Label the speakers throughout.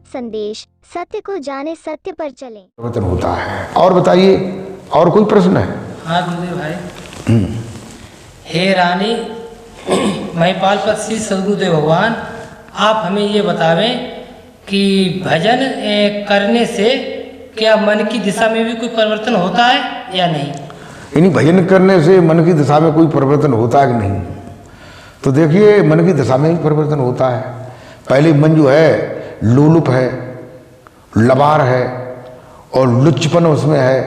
Speaker 1: संदेश, सत्य को जाने, सत्य पर चलें।
Speaker 2: परिवर्तन होता है। और बताइए, और कोई प्रश्न है?
Speaker 3: हाँ गुरुदेव भाई। हे रानी महिपाल पद श्री सद्गुरुदेव भगवान, आप हमें ये बतावें कि भजन करने से क्या मन की दिशा में भी कोई परिवर्तन होता है या नहीं?
Speaker 2: यानी भजन करने से मन की दिशा में कोई परिवर्तन होता है कि नहीं? तो देखिए, मन की दिशा में ही परिवर्तन होता है। पहले मन जो है लोलुप है, लबार है और लुच्चपन उसमें है,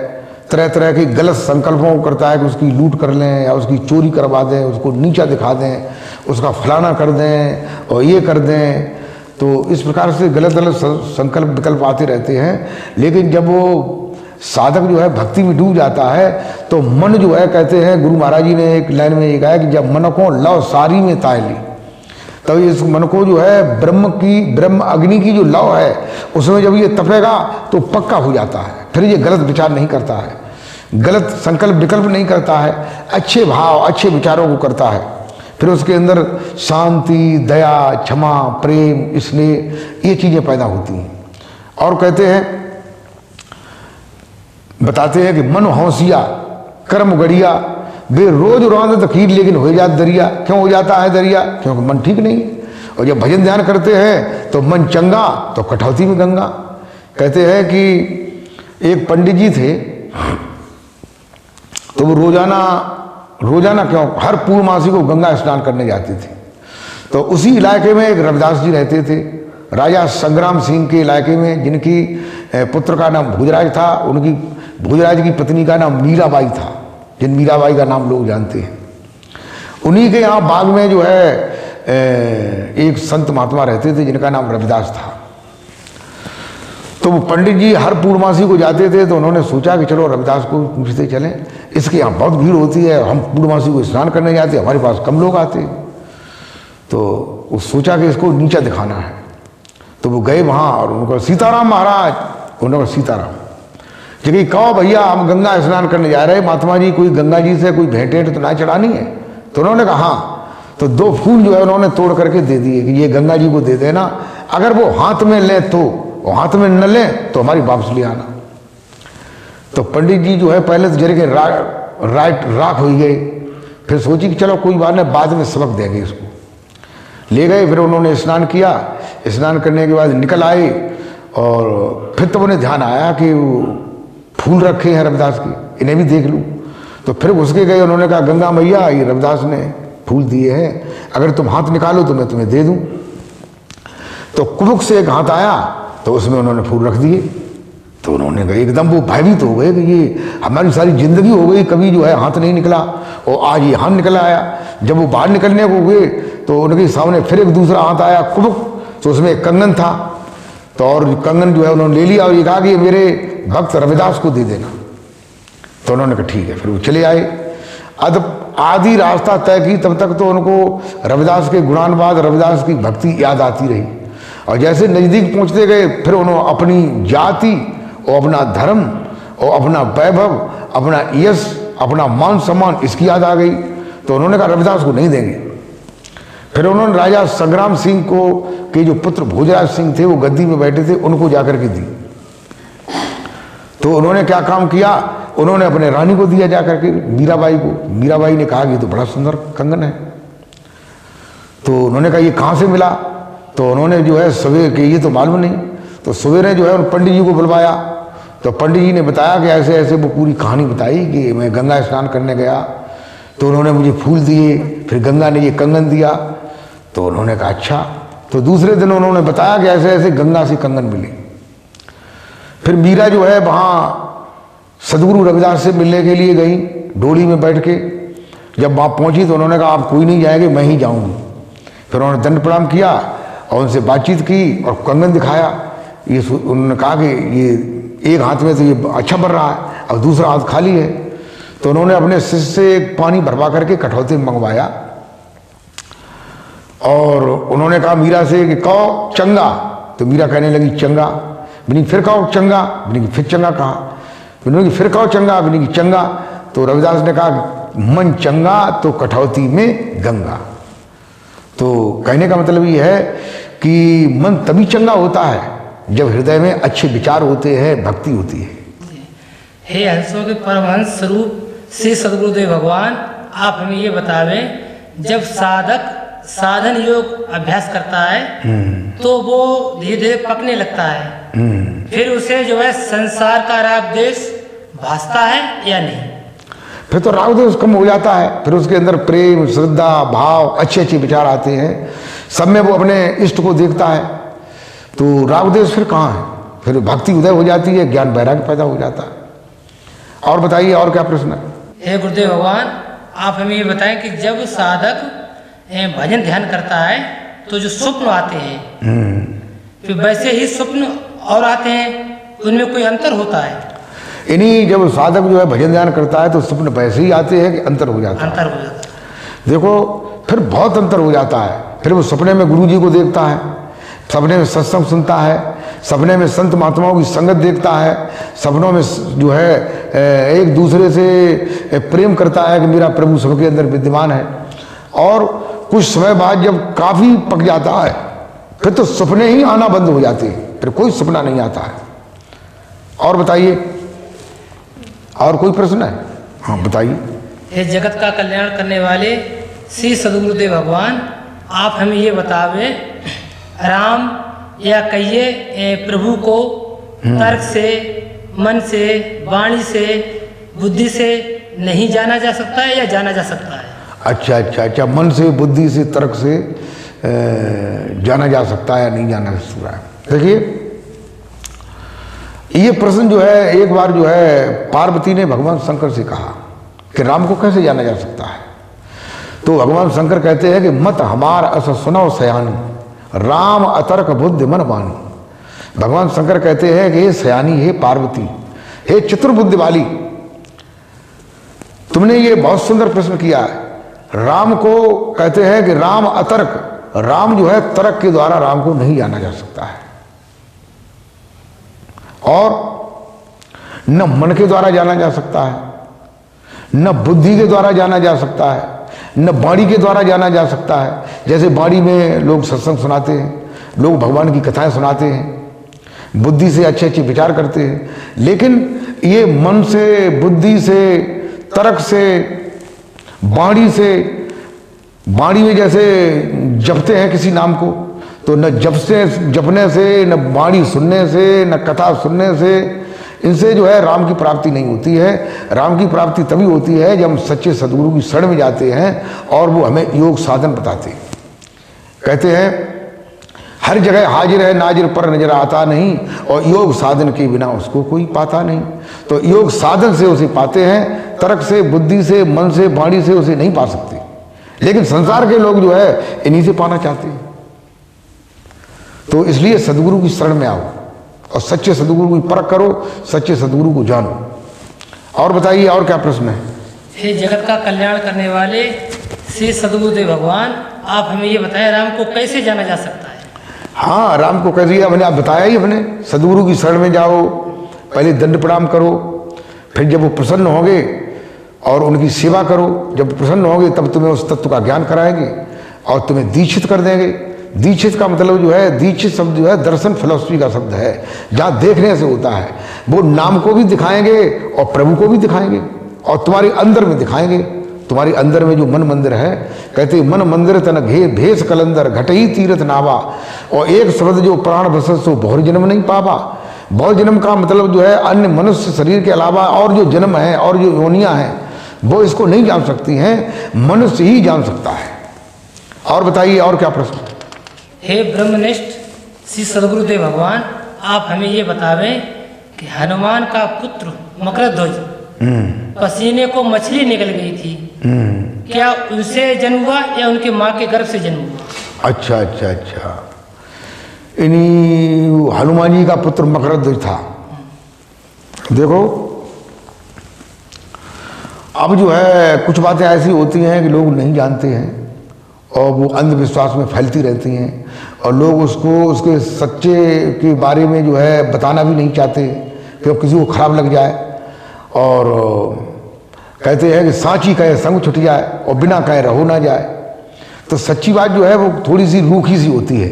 Speaker 2: तरह तरह के गलत संकल्पों को करता है कि उसकी लूट कर लें या उसकी चोरी करवा दें, उसको नीचा दिखा दें, उसका फलाना कर दें और ये कर दें। तो इस प्रकार से गलत गलत संकल्प विकल्प आते रहते हैं। लेकिन जब वो साधक जो है भक्ति में डूब जाता है तो मन जो है, कहते हैं गुरु महाराज जी ने एक लाइन में ये कहा कि जब मन को लव सारी में ताय ली, तब इस मन को जो है ब्रह्म अग्नि की जो लव है उसमें जब ये तपेगा तो पक्का हो जाता है। फिर ये गलत विचार नहीं करता है, गलत संकल्प विकल्प नहीं करता है, अच्छे भाव अच्छे विचारों को करता है। फिर उसके अंदर शांति, दया, क्षमा, प्रेम, स्नेह, ये चीज़ें पैदा होती हैं। और कहते हैं, बताते हैं कि मन हौसिया कर्म गड़िया, वे रोज रौंद तकीर लेकिन हो जाता दरिया। क्यों हो जाता है दरिया? क्योंकि मन ठीक नहीं है। और जब भजन ध्यान करते हैं तो मन चंगा तो कठौती में गंगा। कहते हैं कि एक पंडित जी थे, तो वो रोजाना क्यों हर पूर्णमासी को गंगा स्नान करने जाते थे। तो उसी इलाके में एक रविदास जी रहते थे, राजा संग्राम सिंह के इलाके में, जिनकी पुत्र का नाम भोजराज था। उनकी भोजराज की पत्नी का नाम मीराबाई था, जिन मीराबाई का नाम लोग जानते हैं। उन्हीं के यहाँ बाग में जो है एक संत महात्मा रहते थे जिनका नाम रविदास था। तो वो पंडित जी हर पूर्णमासी को जाते थे, तो उन्होंने सोचा कि चलो रविदास को पूछते चलें, इसके यहाँ बहुत भीड़ होती है, हम पूर्णमासी को स्नान करने जाते, हमारे पास कम लोग आते। तो वो सोचा कि इसको नीचा दिखाना है। तो वो गए वहाँ और उनको सीताराम महाराज, उन्होंने सीताराम जी कहो भैया हम गंगा स्नान करने जा रहे हैं, महात्मा जी कोई गंगा जी से कोई भेंट तो ना चढ़ानी है? तो उन्होंने कहा हाँ। तो 2 फूल जो है उन्होंने तोड़ करके दे दिए कि ये गंगा जी को दे देना, अगर वो हाथ में ले तो, वो हाथ में न ले तो हमारी वापस ले आना। तो पंडित जी जो है पहले तो जरे के राख हो गए, फिर सोची कि चलो कोई बात नहीं, बाद में सबक देंगे इसको। ले गए, फिर उन्होंने स्नान किया। स्नान करने के बाद निकल आए और फिर तो उन्हें ध्यान आया कि फूल रखे हैं रविदास के, इन्हें भी देख लूँ। तो फिर उसके गए, उन्होंने कहा गंगा मैया ये रविदास ने फूल दिए हैं, अगर तुम हाथ निकालो तो मैं तुम्हें दे दूँ। तो कुबुक से एक हाथ आया तो उसमें उन्होंने फूल रख दिए। तो उन्होंने कहा एकदम वो भयभीत हो गए कि ये हमारी सारी जिंदगी हो गई, कभी जो है हाथ नहीं निकला और आज ये हाथ निकला आया। जब वो बाहर निकलने को हुए तो उनके सामने फिर एक दूसरा हाथ आया कुबुक, तो उसमें एक कंगन था। तो और कंगन जो है उन्होंने ले लिया और ये कहा कि ये मेरे भक्त रविदास को दे देना। तो उन्होंने कहा ठीक है। फिर वो चले आए। आधी रास्ता तय की, तब तक तो उनको रविदास के गुणानुवाद, रविदास की भक्ति याद आती रही। और जैसे नज़दीक पहुंचते गए, फिर उन्होंने अपनी जाति और अपना धर्म और अपना वैभव, अपना यश, अपना मान सम्मान, इसकी याद आ गई। तो उन्होंने कहा रविदास को नहीं देंगे। फिर उन्होंने राजा संग्राम सिंह को के जो पुत्र भोजराज सिंह थे, वो गद्दी में बैठे थे, उनको जाकर के दी। तो उन्होंने क्या काम किया, उन्होंने अपने रानी को दिया जाकर के, मीराबाई को। मीराबाई ने कहा कि तो बड़ा सुंदर कंगन है। तो उन्होंने कहा ये कहाँ से मिला? तो उन्होंने जो है सवेरे के ये तो मालूम नहीं। तो सवेरे जो है उन पंडित जी को बुलवाया। तो पंडित जी ने बताया कि ऐसे ऐसे वो पूरी कहानी बताई कि मैं गंगा स्नान करने गया, तो उन्होंने मुझे फूल दिए, फिर गंगा ने ये कंगन दिया। तो उन्होंने कहा अच्छा। तो दूसरे दिन उन्होंने बताया कि ऐसे ऐसे गंगा से कंगन मिले। फिर मीरा जो है वहाँ सदगुरु रविदास से मिलने के लिए गई, डोली में बैठ के। जब वहाँ पहुँची तो उन्होंने कहा आप कोई नहीं जाएंगे, मैं ही जाऊँगी। फिर उन्होंने दंड प्रणाम किया और उनसे बातचीत की और कंगन दिखाया। ये उन्होंने कहा कि ये एक हाथ में तो ये अच्छा बन रहा है और दूसरा हाथ खाली है। तो उन्होंने अपने शिष्य से पानी भरवा करके कठौती में मंगवाया और उन्होंने कहा मीरा से कि कहो चंगा। तो मीरा कहने लगी चंगा। बिनी फिर कहो चंगा। बिनी फिर चंगा कहा। बिनी फिर कहो चंगा। बिनी चंगा। तो रविदास ने कहा मन चंगा तो कठौती में गंगा। तो कहने का मतलब ये है कि मन तभी चंगा होता है जब हृदय में अच्छे विचार होते हैं, भक्ति होती है।
Speaker 3: हे हंसों के परमहंस स्वरूप श्री सद्गुरुदेव भगवान, आप हमें ये बतावें, जब साधक साधन योग अभ्यास करता है तो वो धीरे धीरे पकने लगता है, फिर उसे जो है संसार का राग द्वेष भासता है या नहीं?
Speaker 2: फिर तो राग द्वेष कम हो जाता है, फिर उसके अंदर प्रेम, श्रद्धा, भाव, अच्छे अच्छे विचार आते हैं, सब में वो अपने इष्ट को देखता है, तो राग द्वेष फिर कहाँ है? फिर भक्ति उदय हो जाती है, ज्ञान वैराग्य पैदा हो जाता है। और बताइए, और क्या प्रश्न है?
Speaker 3: हे गुरुदेव भगवान, आप हमें ये बताएं कि जब साधक भजन ध्यान करता है तो जो स्वप्न आते हैं, फिर वैसे ही स्वप्न और आते हैं, उनमें कोई अंतर होता है?
Speaker 2: इन्हीं जब साधक जो है भजन ध्यान करता है तो स्वप्न वैसे ही आते हैं कि अंतर हो जाता है?
Speaker 3: अंतर हो जाता है।
Speaker 2: देखो, फिर बहुत अंतर हो जाता है। फिर वो सपने में गुरु जी को देखता है, सपने में सत्संग सुनता है, सपने में संत महात्माओं की संगत देखता है, सपनों में जो है एक दूसरे से प्रेम करता है कि मेरा प्रभु सबके अंदर विद्यमान है। और कुछ समय बाद जब काफ़ी पक जाता है, फिर तो सपने ही आना बंद हो जाते हैं, फिर कोई सपना नहीं आता है। और बताइए, और कोई प्रश्न है? हाँ बताइए।
Speaker 3: हे जगत का कल्याण करने वाले श्री सद्गुरुदेव भगवान, आप हमें ये बतावे, राम या कहिए प्रभु को तर्क से, मन से, वाणी से, बुद्धि से नहीं जाना जा सकता है या जाना जा सकता है?
Speaker 2: अच्छा अच्छा अच्छा, मन से, बुद्धि से, तर्क से जाना जा सकता है या नहीं जाना जा सकता है? देखिए, ये प्रश्न जो है एक बार जो है पार्वती ने भगवान शंकर से कहा कि राम को कैसे जाना जा सकता है? तो भगवान शंकर कहते हैं कि मत हमार अस सुनो सयानी, राम अतर्क बुद्धि मन मानी। भगवान शंकर कहते हैं कि हे सयानी, हे पार्वती, हे चतुर्बुद्धि वाली, तुमने ये बहुत सुंदर प्रश्न किया है। राम को कहते हैं कि राम अतर्क, राम जो है तर्क के द्वारा राम को नहीं जाना जा सकता है, और न मन के द्वारा जाना जा सकता है, न बुद्धि के द्वारा जाना जा सकता है, न वाणी के द्वारा जाना जा सकता है। जैसे वाणी में लोग सत्संग सुनाते हैं, लोग भगवान की कथाएं सुनाते हैं, बुद्धि से अच्छे अच्छे विचार करते हैं, लेकिन ये मन से, बुद्धि से, तर्क से, वाणी से, वाणी में जैसे जपते हैं किसी नाम को, तो न जपने से, न वाणी सुनने से, न कथा सुनने से, इनसे जो है राम की प्राप्ति नहीं होती है। राम की प्राप्ति तभी होती है जब हम सच्चे सद्गुरु की शरण में जाते हैं और वो हमें योग साधन बताते हैं। कहते हैं हर जगह हाजिर है नाजिर पर नजर आता नहीं, और योग साधन के बिना उसको कोई पाता नहीं। तो योग साधन से उसे पाते हैं, तर्क से, बुद्धि से, मन से, वाणी से उसे नहीं पा सकते। लेकिन संसार के लोग जो है इन्हीं से पाना चाहते हैं। तो इसलिए सद्गुरु की शरण में आओ और सच्चे सद्गुरु की परख करो, सच्चे सद्गुरु को जानो। और बताइए, और क्या प्रश्न है?
Speaker 3: हे जगत का कल्याण करने वाले श्री सद्गुरुदेव भगवान, आप हमें ये बताएं, राम को कैसे जाना जा सकता है?
Speaker 2: हाँ, राम को कैसे, मैंने आप बताया ही, अपने सद्गुरु की शरण में जाओ, पहले दंड प्रणाम करो, फिर जब वो प्रसन्न होंगे और उनकी सेवा करो, जब प्रसन्न होंगे तब तुम्हें उस तत्व का ज्ञान कराएंगे और तुम्हें दीक्षित कर देंगे। दीक्षित का मतलब जो है, दीक्षित शब्द जो है दर्शन फिलॉसफी का शब्द है, जहाँ देखने से होता है। वो नाम को भी दिखाएंगे और प्रभु को भी दिखाएंगे और तुम्हारे अंदर में दिखाएंगे। तुम्हारे अंदर में जो मन मंदिर है, कहते मन मंदिर तन भेष कलंदर घट ही तीरथ नावा, और एक शब्द जो प्राण बसत सो बहुर जन्म नहीं पावा। बहुर जन्म का मतलब जो है अन्य मनुष्य शरीर के अलावा और जो जन्म है और जो योनियां हैं वो इसको नहीं जान सकती हैं, मनुष्य ही जान सकता है। और बताइए, और क्या प्रश्न?
Speaker 3: हे ब्रह्मनिष्ठ श्री सद्गुरुदेव भगवान, आप हमें ये बतावें कि हनुमान का पुत्र मकरध्वज पसीने को मछली निकल गई थी, क्या उनसे जन्म हुआ या उनके माँ के गर्भ से जन्म हुआ?
Speaker 2: अच्छा अच्छा अच्छा, इन्हीं हनुमान जी का पुत्र मकरध्वज था। देखो, अब जो है कुछ बातें ऐसी होती हैं कि लोग नहीं जानते हैं और वो अंधविश्वास में फैलती रहती हैं, और लोग उसको उसके सच्चे के बारे में जो है बताना भी नहीं चाहते कि किसी को खराब लग जाए। और कहते हैं कि साची कहे संग छुट जाए और बिना कहे रहो ना जाए। तो सच्ची बात जो है वो थोड़ी सी रूखी सी होती है,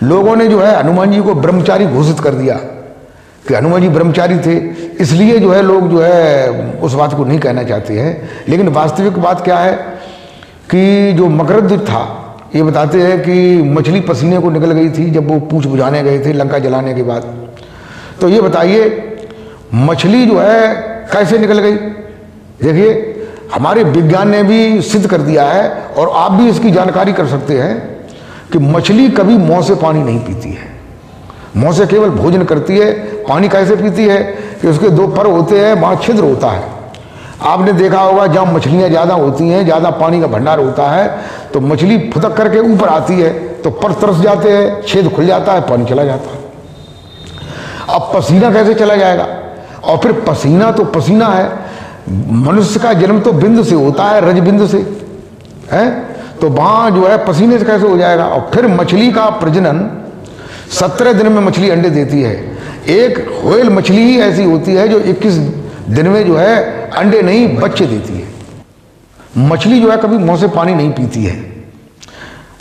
Speaker 2: लोगों ने जो है हनुमान जी को ब्रह्मचारी घोषित कर दिया कि हनुमान जी ब्रह्मचारी थे, इसलिए जो है लोग जो है उस बात को नहीं कहना चाहते हैं। लेकिन वास्तविक बात क्या है कि जो मकरध्वज था, ये बताते हैं कि मछली पसीने को निकल गई थी जब वो पूंछ बुझाने गए थे लंका जलाने के बाद। तो ये बताइए मछली जो है कैसे निकल गई? देखिए हमारे विज्ञान ने भी सिद्ध कर दिया है और आप भी इसकी जानकारी कर सकते हैं कि मछली कभी मुंह से पानी नहीं पीती है, मुंह से केवल भोजन करती है। पानी कैसे पीती है कि उसके दो पर होते हैं, वहाँ छिद्र होता है। आपने देखा होगा जहाँ मछलियाँ ज़्यादा होती हैं, ज़्यादा पानी का भंडार होता है, तो मछली फुदक करके ऊपर आती है तो पर तरस जाते हैं, छेद खुल जाता है, पानी चला जाता है। अब पसीना कैसे चला जाएगा? और फिर पसीना तो पसीना है, मनुष्य का जन्म तो बिंदु से होता है, रज बिंदु से है, तो वहाँ जो है पसीने से कैसे हो जाएगा? और फिर मछली का प्रजनन 17 दिन में मछली अंडे देती है। एक व्हेल मछली ही ऐसी होती है जो 21 दिन में जो है अंडे नहीं बच्चे देती है। मछली जो है कभी मुंह से पानी नहीं पीती है।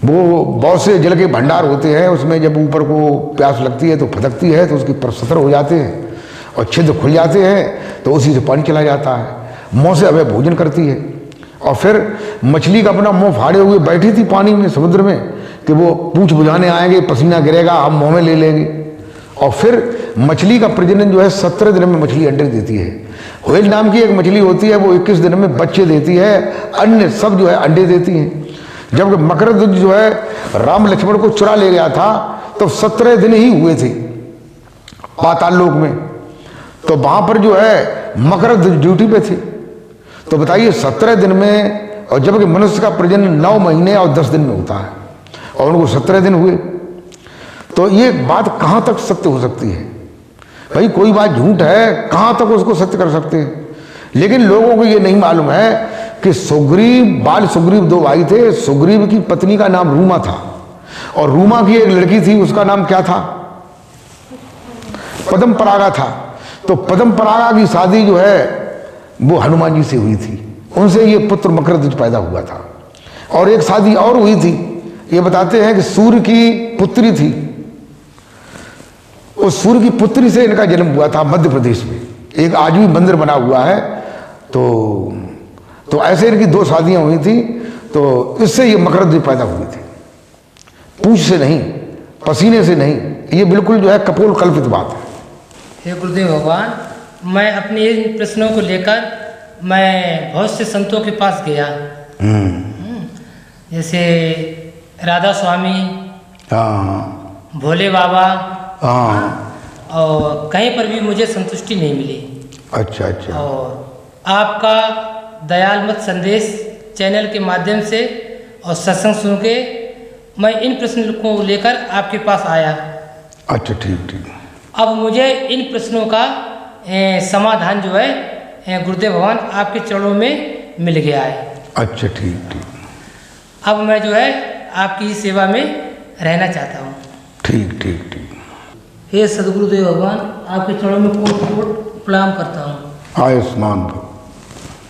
Speaker 2: वो बहुत से जल के भंडार होते हैं, उसमें जब ऊपर को प्यास लगती है तो फदकती है तो उसकी पर सतर हो जाते हैं और छिद्र खुल जाते हैं, तो उसी से पानी चला जाता है। मुंह से हमें भोजन करती है। और फिर मछली का अपना मुंह फाड़े हुए बैठी थी पानी में, समुद्र में, कि वो पूंछ बुझाने आएंगे, पसीना गिरेगा, हम मुंह में ले लेंगे। और फिर मछली का प्रजनन जो है 17 दिन में मछली अंडे देती है। व्हेल नाम की एक मछली होती है, वो 21 दिन में बच्चे देती है, अन्य सब जो है अंडे देती हैं। जब मकरध्वज जो है राम लक्ष्मण को चुरा ले गया था तो 17 दिन ही हुए थे पाताल लोक में, तो वहां पर जो है मकरध्वज ड्यूटी पे थे। तो बताइए 17 दिन में, और जबकि मनुष्य का प्रजनन 9 महीने और 10 दिन में होता है और उनको 17 दिन हुए, तो ये बात कहां तक सत्य हो सकती है? भाई कोई बात झूठ है, कहां तक उसको सत्य कर सकते हैं? लेकिन लोगों को ये नहीं मालूम है कि सुग्रीव, बाल सुग्रीव 2 भाई थे। सुग्रीव की पत्नी का नाम रूमा था और रूमा की एक लड़की थी, उसका नाम क्या था? पद्मपरागा था। तो पद्मपरागा की शादी जो है वो हनुमान जी से हुई थी, उनसे ये पुत्र मकरध्वज पैदा हुआ था। और एक शादी और हुई थी, ये बताते हैं कि सूर्य की पुत्री थी, उस सूर्य की पुत्री से इनका जन्म हुआ था मध्य प्रदेश में, एक आज भी मंदिर बना हुआ है। तो ऐसे इनकी 2 शादियां हुई थी, तो इससे ये मकरध्वज पैदा हुए थे, पूंछ से नहीं, पसीने से नहीं। ये बिल्कुल जो है कपोल कल्पित बात है।
Speaker 3: हे गुरुदेव भगवान, मैं अपने इन प्रश्नों को लेकर मैं बहुत से संतों के पास गया, जैसे राधा स्वामी, भोले बाबा, और कहीं पर भी मुझे संतुष्टि नहीं मिली।
Speaker 2: अच्छा अच्छा।
Speaker 3: और आपका दयाल मत संदेश चैनल के माध्यम से और सत्संग सुन के मैं इन प्रश्नों को लेकर आपके पास आया।
Speaker 2: अच्छा ठीक ठीक।
Speaker 3: अब मुझे इन प्रश्नों का समाधान जो है गुरुदेव भगवान आपके चरणों में मिल गया है। अच्छा
Speaker 2: ठीक ठीक।
Speaker 3: अब मैं जो है आपकी सेवा में रहना चाहता हूँ।
Speaker 2: ठीक ठीक ठीक।
Speaker 3: हे सदगुरुदेव भगवान, आपके चरणों में कोट कोट प्रणाम करता हूँ।
Speaker 2: आयुष्मान भव।